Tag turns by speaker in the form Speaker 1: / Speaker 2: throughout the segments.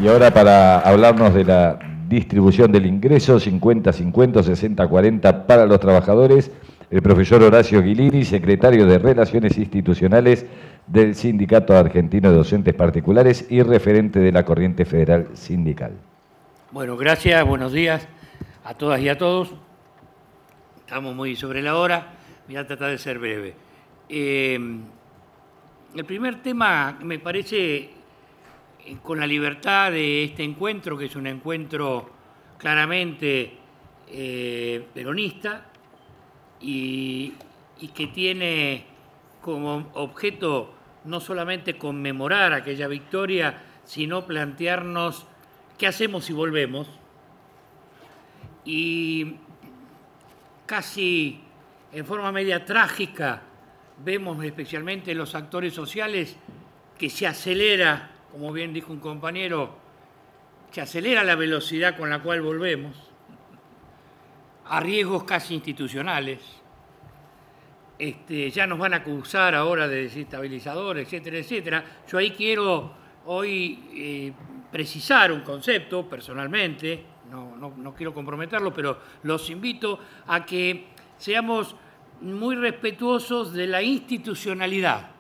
Speaker 1: Y ahora para hablarnos de la distribución del ingreso 50-50, 60-40 para los trabajadores, el profesor Horacio Guilini, secretario de Relaciones Institucionales del Sindicato Argentino de Docentes Particulares y referente de la Corriente Federal Sindical.
Speaker 2: Bueno, gracias, buenos días a todas y a todos. Estamos muy sobre la hora, voy a tratar de ser breve. El primer tema me parece, con la libertad de este encuentro, que es un encuentro claramente peronista y que tiene como objeto no solamente conmemorar aquella victoria, sino plantearnos qué hacemos si volvemos. Y casi en forma media trágica vemos especialmente los actores sociales que se acelera, como bien dijo un compañero, se acelera la velocidad con la cual volvemos, a riesgos casi institucionales. Ya nos van a acusar ahora de desestabilizadores, etcétera, etcétera. Yo ahí quiero hoy precisar un concepto personalmente, no quiero comprometerlo, pero los invito a que seamos muy respetuosos de la institucionalidad,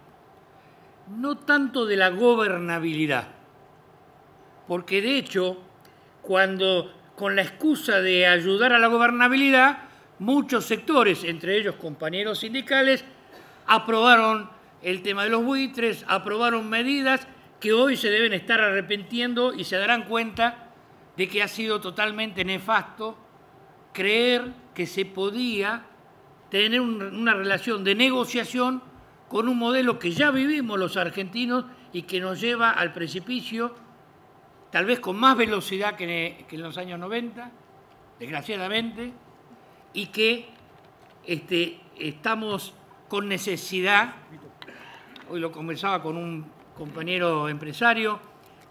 Speaker 2: no tanto de la gobernabilidad, porque de hecho, cuando con la excusa de ayudar a la gobernabilidad, muchos sectores, entre ellos compañeros sindicales, aprobaron el tema de los buitres, aprobaron medidas que hoy se deben estar arrepintiendo y se darán cuenta de que ha sido totalmente nefasto creer que se podía tener una relación de negociación con un modelo que ya vivimos los argentinos y que nos lleva al precipicio, tal vez con más velocidad que en los años 90, desgraciadamente, y que estamos con necesidad, hoy lo conversaba con un compañero empresario,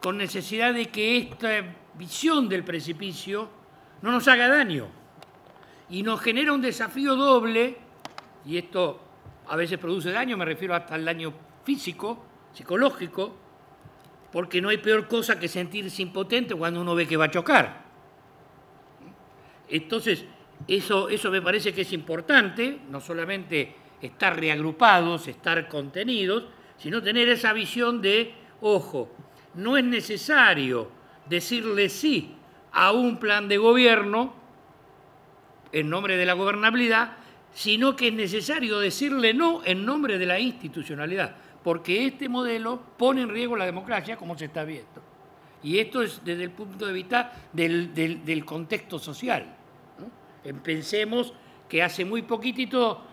Speaker 2: con necesidad de que esta visión del precipicio no nos haga daño y nos genera un desafío doble, y esto a veces produce daño, me refiero hasta al daño físico, psicológico, porque no hay peor cosa que sentirse impotente cuando uno ve que va a chocar. Entonces, eso me parece que es importante, no solamente estar reagrupados, estar contenidos, sino tener esa visión de, ojo, no es necesario decirle sí a un plan de gobierno en nombre de la gobernabilidad, sino que es necesario decirle no en nombre de la institucionalidad, porque este modelo pone en riesgo la democracia, como se está viendo. Y esto es desde el punto de vista del contexto social, ¿no? Pensemos que hace muy poquitito,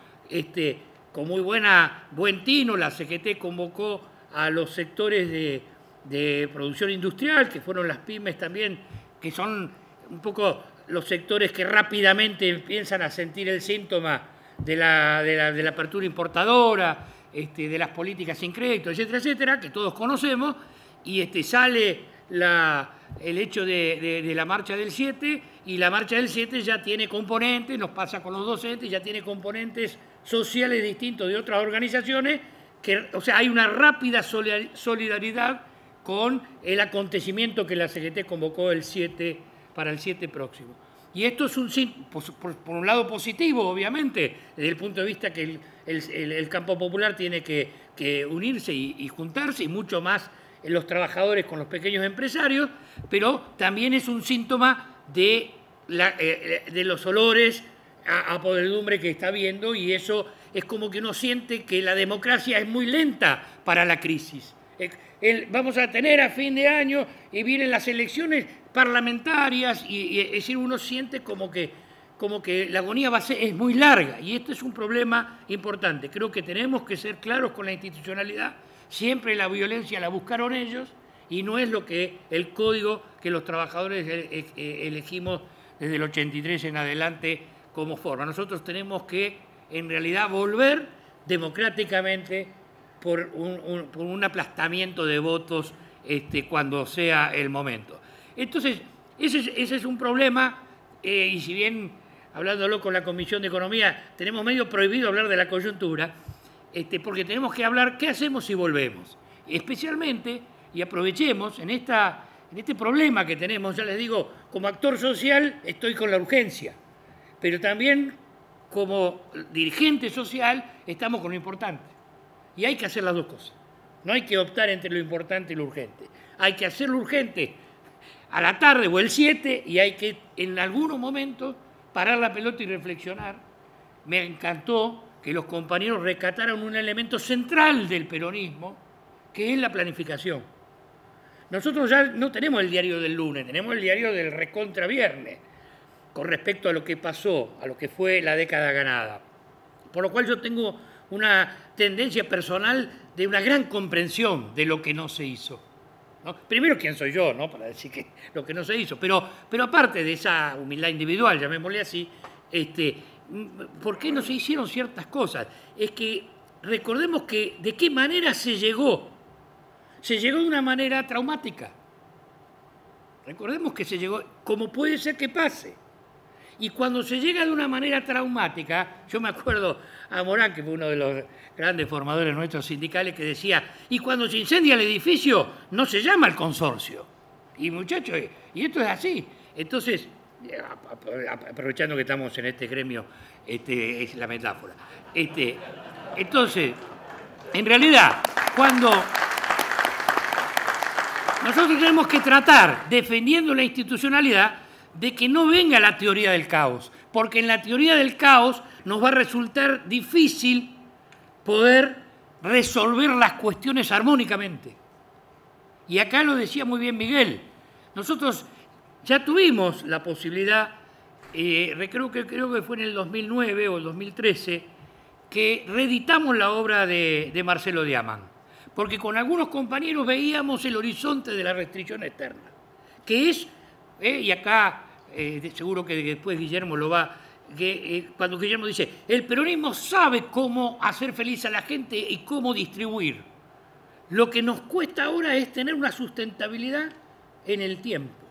Speaker 2: con muy buen tino, la CGT convocó a los sectores de producción industrial, que fueron las pymes también, que son un poco los sectores que rápidamente empiezan a sentir el síntoma de la apertura importadora, de las políticas sin crédito, etcétera, etcétera, que todos conocemos, y sale el hecho de la marcha del 7, y la marcha del 7 ya tiene componentes, nos pasa con los docentes, ya tiene componentes sociales distintos de otras organizaciones, o sea, hay una rápida solidaridad con el acontecimiento que la CGT convocó para el 7 próximo. Y esto es por un lado positivo, obviamente, desde el punto de vista que el campo popular tiene que unirse y juntarse, y mucho más los trabajadores con los pequeños empresarios, pero también es un síntoma de los olores a podredumbre que está habiendo, y eso es como que uno siente que la democracia es muy lenta para la crisis. Vamos a tener a fin de año y vienen las elecciones parlamentarias y es decir, uno siente como que la agonía es muy larga, y esto es un problema importante. Creo que tenemos que ser claros con la institucionalidad. Siempre la violencia la buscaron ellos y no es el código que los trabajadores elegimos desde el 83 en adelante como forma. Nosotros tenemos que, en realidad, volver democráticamente por un aplastamiento de votos cuando sea el momento. Entonces, ese es un problema, y si bien, hablándolo con la Comisión de Economía, tenemos medio prohibido hablar de la coyuntura, porque tenemos que hablar qué hacemos si volvemos. Especialmente, y aprovechemos en en este problema que tenemos, ya les digo, como actor social estoy con la urgencia, pero también como dirigente social estamos con lo importante. Y hay que hacer las dos cosas. No hay que optar entre lo importante y lo urgente. Hay que hacer lo urgente a la tarde o el 7 y hay que en algunos momentos parar la pelota y reflexionar. Me encantó que los compañeros rescataran un elemento central del peronismo, que es la planificación. Nosotros ya no tenemos el diario del lunes, tenemos el diario del recontra viernes, con respecto a lo que pasó, a lo que fue la década ganada. Por lo cual yo tengo una tendencia personal de una gran comprensión de lo que no se hizo, ¿no? Primero, ¿quién soy yo, no? Para decir que lo que no se hizo, pero aparte de esa humildad individual, llamémosle así, ¿por qué no se hicieron ciertas cosas? Es que recordemos que de qué manera se llegó. Se llegó de una manera traumática. Recordemos que se llegó, como puede ser que pase. Y cuando se llega de una manera traumática, yo me acuerdo a Morán, que fue uno de los grandes formadores nuestros sindicales, que decía, y cuando se incendia el edificio, no se llama el consorcio. Y muchachos, y esto es así. Entonces, aprovechando que estamos en este gremio, es la metáfora. Entonces, en realidad, cuando nosotros tenemos que tratar, defendiendo la institucionalidad, de que no venga la teoría del caos, porque en la teoría del caos nos va a resultar difícil poder resolver las cuestiones armónicamente. Y acá lo decía muy bien Miguel, nosotros ya tuvimos la posibilidad, creo que fue en el 2009 o el 2013, que reeditamos la obra de Marcelo Diamant, porque con algunos compañeros veíamos el horizonte de la restricción externa, que es, y acá seguro que después Guillermo lo va, cuando Guillermo dice, el peronismo sabe cómo hacer feliz a la gente y cómo distribuir. Lo que nos cuesta ahora es tener una sustentabilidad en el tiempo.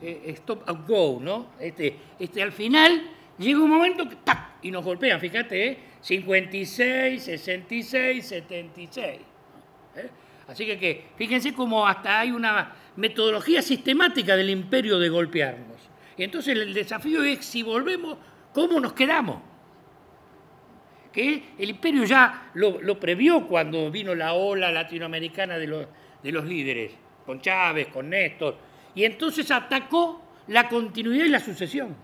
Speaker 2: Stop and go, ¿no? Al final llega un momento que ¡tac! Y nos golpean, fíjate, 56, 66, 76. Así que fíjense cómo hasta hay una metodología sistemática del imperio de golpearnos. Y entonces el desafío es, si volvemos, ¿cómo nos quedamos? Que el imperio ya lo previó cuando vino la ola latinoamericana de los líderes, con Chávez, con Néstor, y entonces atacó la continuidad y la sucesión.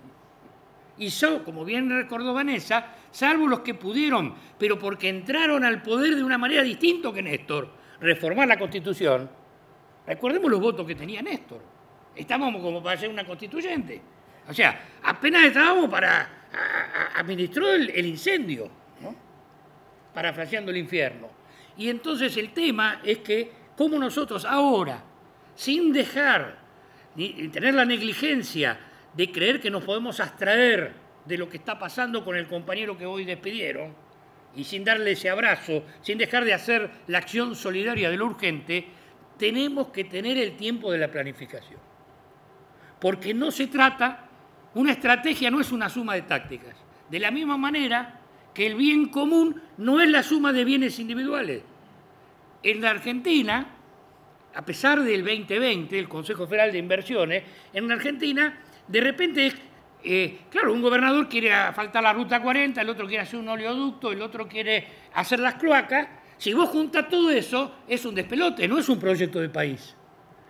Speaker 2: Y como bien recordó Vanessa, salvo los que pudieron, pero porque entraron al poder de una manera distinta que Néstor, reformar la Constitución. Recordemos los votos que tenía Néstor. Estábamos como para ser una constituyente. O sea, apenas estábamos para administrar el incendio, ¿no? Parafraseando el infierno. Y entonces el tema es que cómo nosotros ahora, sin dejar ni tener la negligencia de creer que nos podemos abstraer de lo que está pasando con el compañero que hoy despidieron, y sin darle ese abrazo, sin dejar de hacer la acción solidaria de lo urgente, tenemos que tener el tiempo de la planificación. Porque no se trata, una estrategia no es una suma de tácticas. De la misma manera que el bien común no es la suma de bienes individuales. En la Argentina, a pesar del 2020, el Consejo Federal de Inversiones, en la Argentina, de repente claro, un gobernador quiere asfaltar la Ruta 40, el otro quiere hacer un oleoducto, el otro quiere hacer las cloacas. Si vos juntas todo eso, es un despelote, no es un proyecto de país.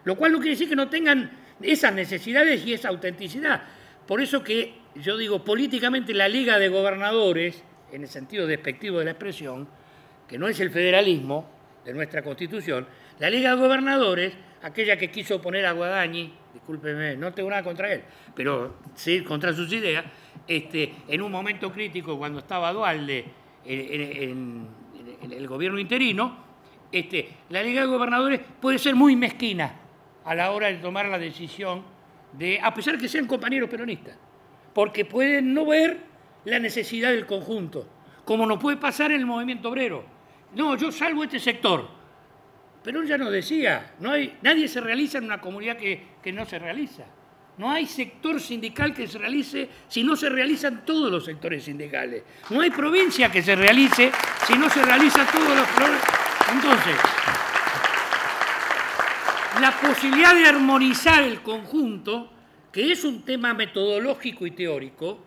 Speaker 2: Lo cual no quiere decir que no tengan esas necesidades y esa autenticidad. Por eso que yo digo, políticamente la Liga de Gobernadores, en el sentido despectivo de la expresión, que no es el federalismo de nuestra Constitución, la Liga de Gobernadores, aquella que quiso poner a Guadañi, discúlpeme, no tengo nada contra él, pero sí contra sus ideas, en un momento crítico cuando estaba Duhalde en el gobierno interino, la Liga de Gobernadores puede ser muy mezquina a la hora de tomar la decisión a pesar que sean compañeros peronistas, porque pueden no ver la necesidad del conjunto, como nos puede pasar en el movimiento obrero. No, yo salvo este sector. Perón ya nos decía, nadie se realiza en una comunidad que no se realiza. No hay sector sindical que se realice si no se realizan todos los sectores sindicales. No hay provincia que se realice si no se realizan todos los... Entonces, la posibilidad de armonizar el conjunto, que es un tema metodológico y teórico,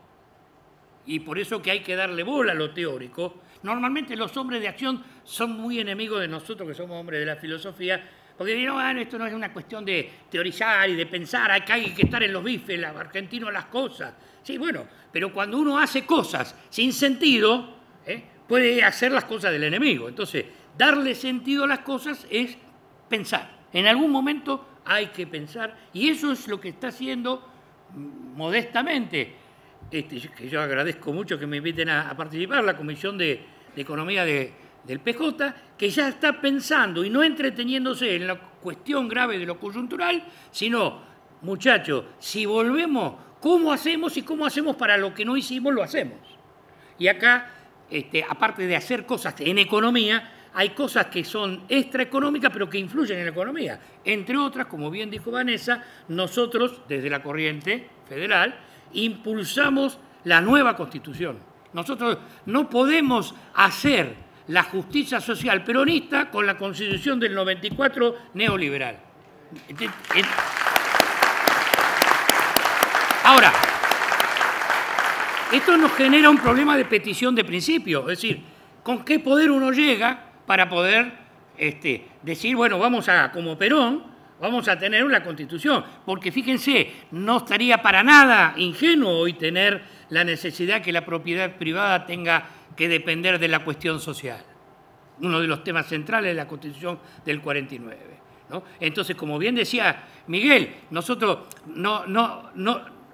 Speaker 2: y por eso que hay que darle bola a lo teórico. Normalmente los hombres de acción son muy enemigos de nosotros, que somos hombres de la filosofía, porque dirán, bueno, esto no es una cuestión de teorizar y de pensar, hay que estar en los bifes, los argentinos las cosas. Sí, bueno, pero cuando uno hace cosas sin sentido, puede hacer las cosas del enemigo. Entonces, darle sentido a las cosas es pensar. En algún momento hay que pensar, y eso es lo que está haciendo modestamente, que yo agradezco mucho que me inviten a participar, la Comisión de Economía del PJ, que ya está pensando y no entreteniéndose en la cuestión grave de lo coyuntural, sino, muchachos, si volvemos, ¿cómo hacemos? Y cómo hacemos para lo que no hicimos, lo hacemos. Y acá, aparte de hacer cosas en economía, hay cosas que son extraeconómicas, pero que influyen en la economía. Entre otras, como bien dijo Vanessa, nosotros, desde la corriente federal, impulsamos la nueva Constitución. Nosotros no podemos hacer la justicia social peronista con la Constitución del 94 neoliberal. Ahora, esto nos genera un problema de petición de principio, es decir, ¿con qué poder uno llega para poder decir, bueno, vamos a, como Perón, vamos a tener una Constitución? Porque fíjense, no estaría para nada ingenuo hoy tener la necesidad que la propiedad privada tenga que depender de la cuestión social. Uno de los temas centrales de la Constitución del 49. ¿No? Entonces, como bien decía Miguel, nosotros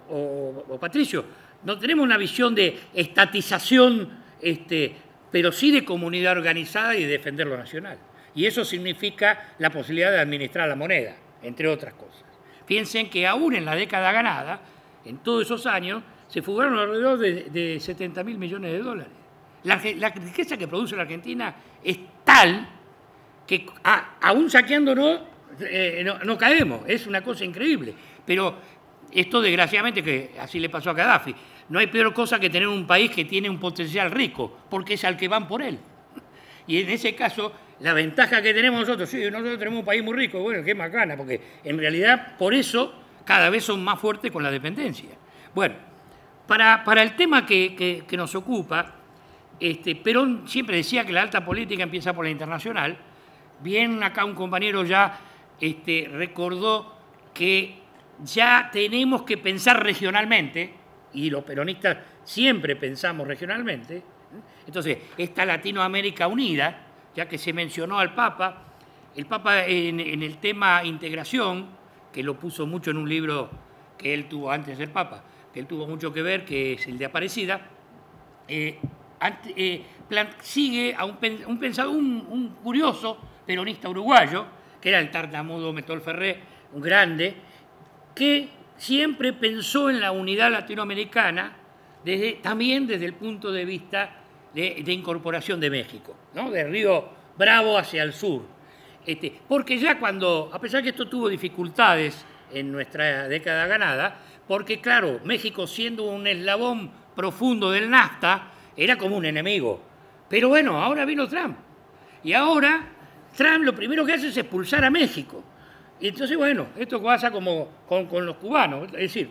Speaker 2: o Patricio, no tenemos una visión de estatización, pero sí de comunidad organizada y de defender lo nacional. Y eso significa la posibilidad de administrar la moneda, entre otras cosas. Piensen que aún en la década ganada, en todos esos años, se fugaron alrededor de 70.000 millones de dólares. La riqueza que produce la Argentina es tal que aún saqueándonos no caemos. Es una cosa increíble. Pero esto, desgraciadamente, que así le pasó a Gaddafi, no hay peor cosa que tener un país que tiene un potencial rico, porque es al que van por él. Y en ese caso, la ventaja que tenemos nosotros, sí, nosotros tenemos un país muy rico, bueno, qué macana, porque en realidad por eso cada vez son más fuertes con la dependencia. Bueno, para el tema que nos ocupa, Perón siempre decía que la alta política empieza por la internacional. Bien, acá un compañero ya recordó que ya tenemos que pensar regionalmente, y los peronistas siempre pensamos regionalmente. Entonces, esta Latinoamérica unida, ya que se mencionó al Papa, el Papa en el tema integración, que lo puso mucho en un libro que él tuvo antes de ser Papa, que él tuvo mucho que ver, que es el de Aparecida, sigue a un curioso peronista uruguayo, que era el tartamudo Metol Ferré, un grande, que siempre pensó en la unidad latinoamericana también desde el punto de vista de incorporación de México, ¿no? De Río Bravo hacia el sur. Porque ya cuando, a pesar que esto tuvo dificultades en nuestra década ganada, porque claro, México siendo un eslabón profundo del NAFTA, era como un enemigo. Pero bueno, ahora vino Trump. Y ahora Trump lo primero que hace es expulsar a México. Y entonces, bueno, esto pasa como con los cubanos. Es decir,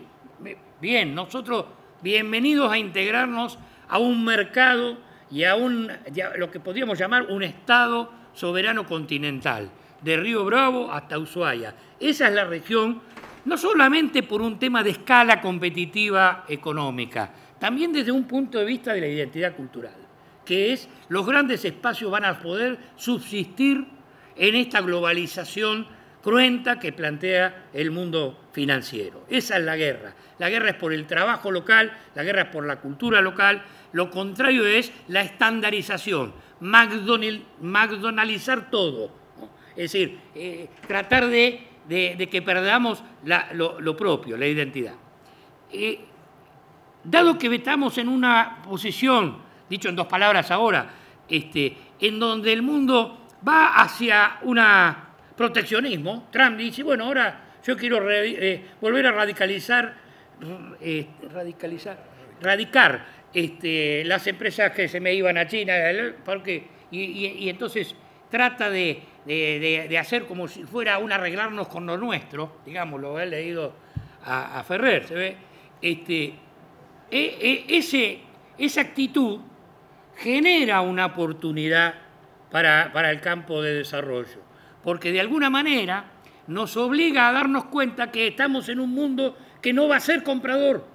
Speaker 2: bien, nosotros bienvenidos a integrarnos a un mercado y a lo que podríamos llamar un Estado soberano continental, de Río Bravo hasta Ushuaia. Esa es la región, no solamente por un tema de escala competitiva económica, también desde un punto de vista de la identidad cultural, que es los grandes espacios van a poder subsistir en esta globalización cruenta que plantea el mundo financiero. Esa es la guerra. La guerra es por el trabajo local, la guerra es por la cultura local, lo contrario es la estandarización, McDonaldizar todo, ¿no? Es decir, tratar de que perdamos lo propio, la identidad. Dado que estamos en una posición, dicho en dos palabras ahora, en donde el mundo va hacia un proteccionismo, Trump dice, bueno, ahora yo quiero volver a radicar las empresas que se me iban a China, y entonces trata de de hacer como si fuera un arreglarnos con lo nuestro, digamos, lo he leído a Ferrer, ¿se ve? Esa actitud genera una oportunidad para el campo de desarrollo, porque de alguna manera nos obliga a darnos cuenta que estamos en un mundo que no va a ser comprador,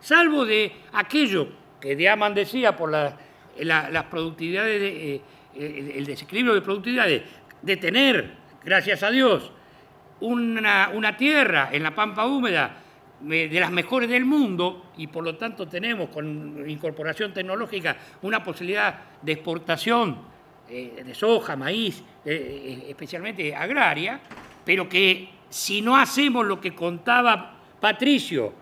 Speaker 2: salvo de aquello que Diamant decía por las productividades, el desequilibrio de productividades, de tener, gracias a Dios, una tierra en la pampa húmeda de las mejores del mundo, y por lo tanto tenemos con incorporación tecnológica una posibilidad de exportación de soja, maíz, especialmente agraria, pero que si no hacemos lo que contaba Patricio,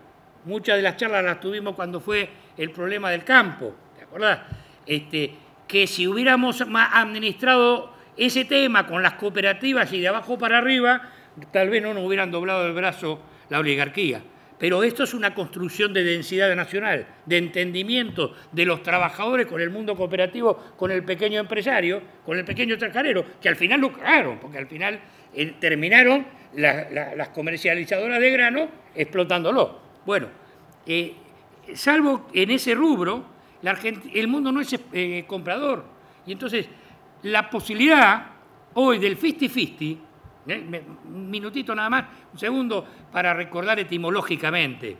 Speaker 2: muchas de las charlas las tuvimos cuando fue el problema del campo, ¿te acordás? Que si hubiéramos administrado ese tema con las cooperativas y de abajo para arriba, tal vez no nos hubieran doblado el brazo la oligarquía. Pero esto es una construcción de densidad nacional, de entendimiento de los trabajadores con el mundo cooperativo, con el pequeño empresario, con el pequeño chacarero, que al final lucraron, porque al final terminaron las comercializadoras de grano explotándolo. Bueno, salvo en ese rubro, el mundo no es comprador. Y entonces, la posibilidad hoy del 50-50, un minutito nada más, un segundo, para recordar etimológicamente,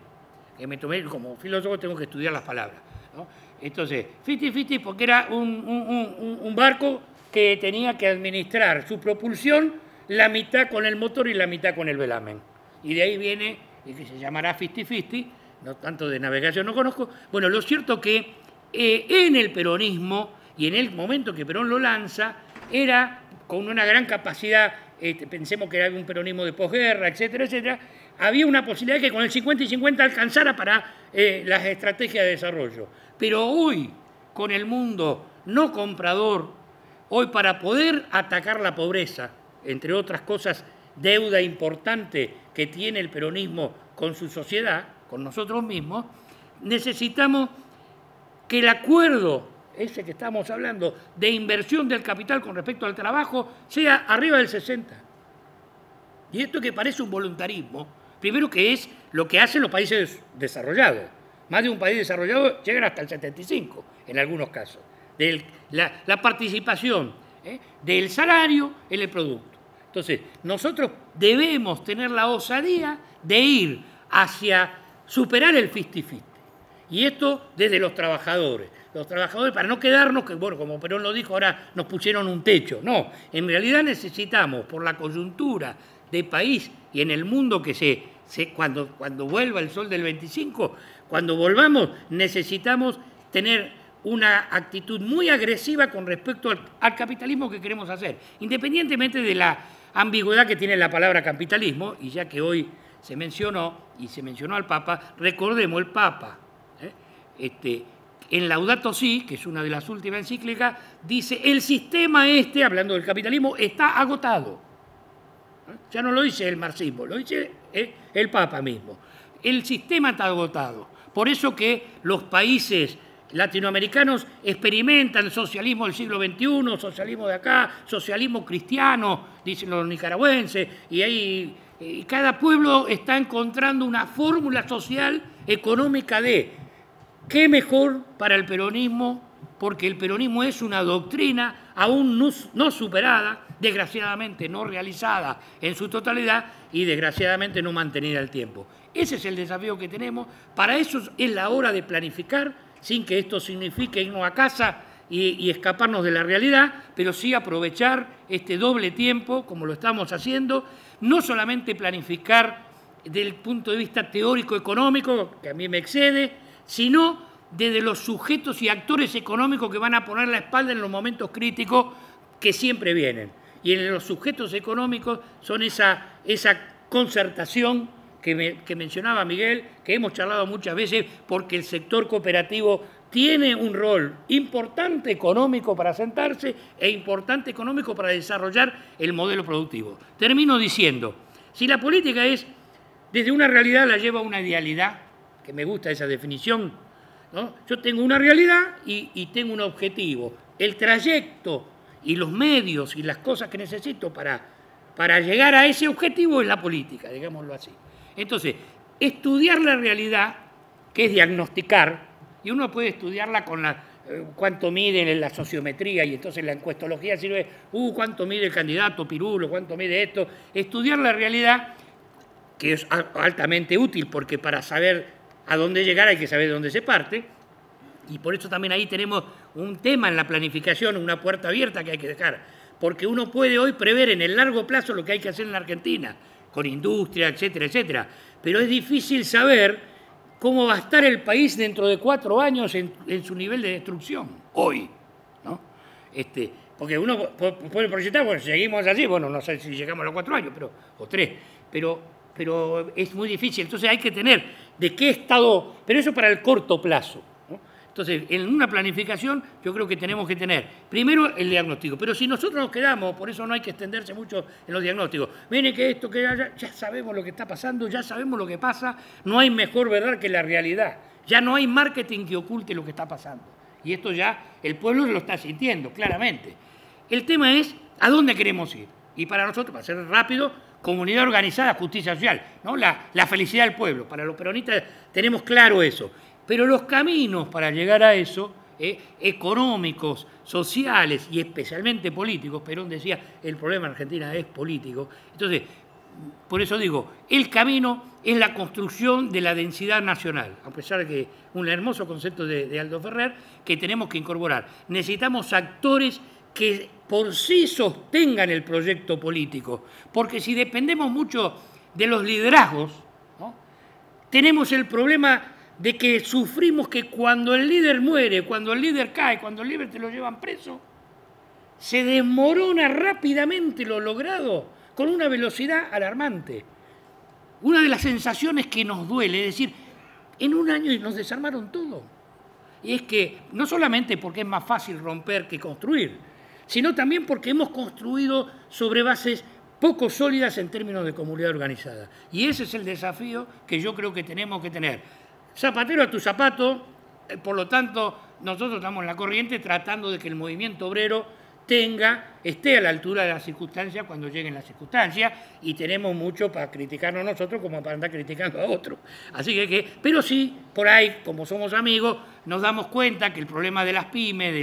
Speaker 2: que me tomé como filósofo, tengo que estudiar las palabras, ¿no? Entonces, 50-50 porque era un barco que tenía que administrar su propulsión, la mitad con el motor y la mitad con el velamen. Y de ahí viene, y que se llamará 50-50, no tanto de navegación no conozco. Bueno, lo cierto que en el peronismo, y en el momento que Perón lo lanza, era con una gran capacidad, pensemos que era un peronismo de posguerra, etcétera, etcétera, había una posibilidad que con el 50 y 50 alcanzara para las estrategias de desarrollo. Pero hoy, con el mundo no comprador, hoy para poder atacar la pobreza, entre otras cosas, deuda importante que tiene el peronismo con su sociedad, con nosotros mismos, necesitamos que el acuerdo, ese que estamos hablando, de inversión del capital con respecto al trabajo, sea arriba del 60. Y esto que parece un voluntarismo, primero que es lo que hacen los países desarrollados. Más de un país desarrollado llegan hasta el 75, en algunos casos. La participación del salario en el producto. Entonces, nosotros debemos tener la osadía de ir hacia superar el 50-50. Y esto desde los trabajadores. Los trabajadores, para no quedarnos, que bueno, como Perón lo dijo, ahora nos pusieron un techo. No, en realidad necesitamos, por la coyuntura de país y en el mundo que cuando vuelva el sol del 25, cuando volvamos, necesitamos tener una actitud muy agresiva con respecto al capitalismo que queremos hacer, independientemente de la ambigüedad que tiene la palabra capitalismo, y ya que hoy se mencionó, y se mencionó al Papa, recordemos, el Papa, en Laudato Si, que es una de las últimas encíclicas, dice, el sistema hablando del capitalismo, está agotado. Ya no lo dice el marxismo, lo dice el Papa mismo. El sistema está agotado. Por eso que los países latinoamericanos experimentan socialismo del siglo XXI, socialismo de acá, socialismo cristiano, dicen los nicaragüenses, y ahí cada pueblo está encontrando una fórmula social, económica de qué mejor para el peronismo, porque el peronismo es una doctrina aún no superada, desgraciadamente no realizada en su totalidad y desgraciadamente no mantenida al tiempo. Ese es el desafío que tenemos. Para eso es la hora de planificar, sin que esto signifique irnos a casa y escaparnos de la realidad, pero sí aprovechar este doble tiempo, como lo estamos haciendo, no solamente planificar desde el punto de vista teórico-económico, que a mí me excede, sino desde los sujetos y actores económicos que van a poner la espalda en los momentos críticos que siempre vienen. Y en los sujetos económicos son esa concertación que mencionaba Miguel, que hemos charlado muchas veces, porque el sector cooperativo tiene un rol importante económico para sentarse e importante económico para desarrollar el modelo productivo. Termino diciendo, si la política es, desde una realidad la lleva a una idealidad, que me gusta esa definición, ¿no? Yo tengo una realidad y tengo un objetivo. El trayecto y los medios y las cosas que necesito para llegar a ese objetivo es la política, digámoslo así. Entonces, estudiar la realidad, que es diagnosticar, y uno puede estudiarla con cuánto mide la sociometría, y entonces la encuestología sirve, cuánto mide el candidato Pirulo, cuánto mide esto. Estudiar la realidad, que es altamente útil, porque para saber a dónde llegar hay que saber de dónde se parte, y por eso también ahí tenemos un tema en la planificación, una puerta abierta que hay que dejar, porque uno puede hoy prever en el largo plazo lo que hay que hacer en la Argentina, con industria, etcétera, etcétera, pero es difícil saber cómo va a estar el país dentro de 4 años en su nivel de destrucción, hoy, ¿no? Porque uno puede proyectar, bueno, si seguimos así, bueno, no sé si llegamos a los 4 años, o 3, pero es muy difícil. Entonces hay que tener de qué estado, pero eso para el corto plazo, ¿no? Entonces, en una planificación yo creo que tenemos que tener, primero, el diagnóstico, pero si nosotros nos quedamos, por eso no hay que extenderse mucho en los diagnósticos, miren que esto, que ya sabemos lo que está pasando, ya sabemos lo que pasa, no hay mejor verdad que la realidad, ya no hay marketing que oculte lo que está pasando, y esto ya el pueblo lo está sintiendo, claramente. El tema es a dónde queremos ir, y para nosotros, para ser rápido, comunidad organizada, justicia social, ¿no? La felicidad del pueblo. Para los peronistas tenemos claro eso. Pero los caminos para llegar a eso, económicos, sociales y especialmente políticos, Perón decía, el problema en Argentina es político. Entonces, por eso digo, el camino es la construcción de la densidad nacional, a pesar de que un hermoso concepto de Aldo Ferrer que tenemos que incorporar. Necesitamos actores que por sí sostengan el proyecto político, porque si dependemos mucho de los liderazgos, ¿no? Tenemos el problema de que sufrimos que cuando el líder muere, cuando el líder cae, cuando el líder te lo llevan preso, se desmorona rápidamente lo logrado con una velocidad alarmante. Una de las sensaciones que nos duele es decir, en un año nos desarmaron todo. Y es que no solamente porque es más fácil romper que construir, sino también porque hemos construido sobre bases poco sólidas en términos de comunidad organizada. Y ese es el desafío que yo creo que tenemos que tener. Zapatero a tu zapato, por lo tanto, nosotros estamos en la corriente tratando de que el movimiento obrero esté a la altura de las circunstancias cuando lleguen las circunstancias, y tenemos mucho para criticarnos nosotros como para andar criticando a otros. Así pero sí, por ahí, como somos amigos, nos damos cuenta que el problema de las pymes,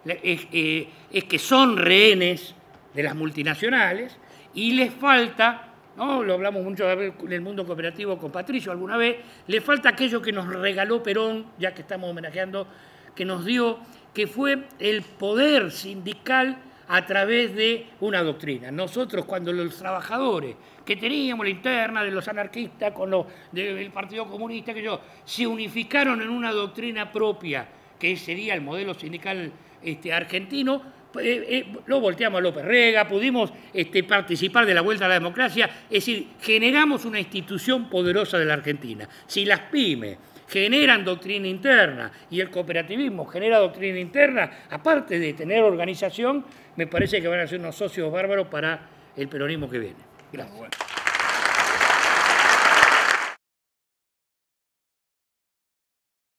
Speaker 2: es que son rehenes de las multinacionales y les falta, ¿no? Lo hablamos mucho en el mundo cooperativo con Patricio alguna vez, le falta aquello que nos regaló Perón, ya que estamos homenajeando, que nos dio, que fue el poder sindical a través de una doctrina. Nosotros, cuando los trabajadores que teníamos la interna de los anarquistas con los del Partido Comunista, se unificaron en una doctrina propia, que sería el modelo sindical argentino, lo volteamos a López Rega, pudimos participar de la vuelta a la democracia, es decir, generamos una institución poderosa de la Argentina. Si las pymes generan doctrina interna y el cooperativismo genera doctrina interna, aparte de tener organización, me parece que van a ser unos socios bárbaros para el peronismo que viene. Gracias.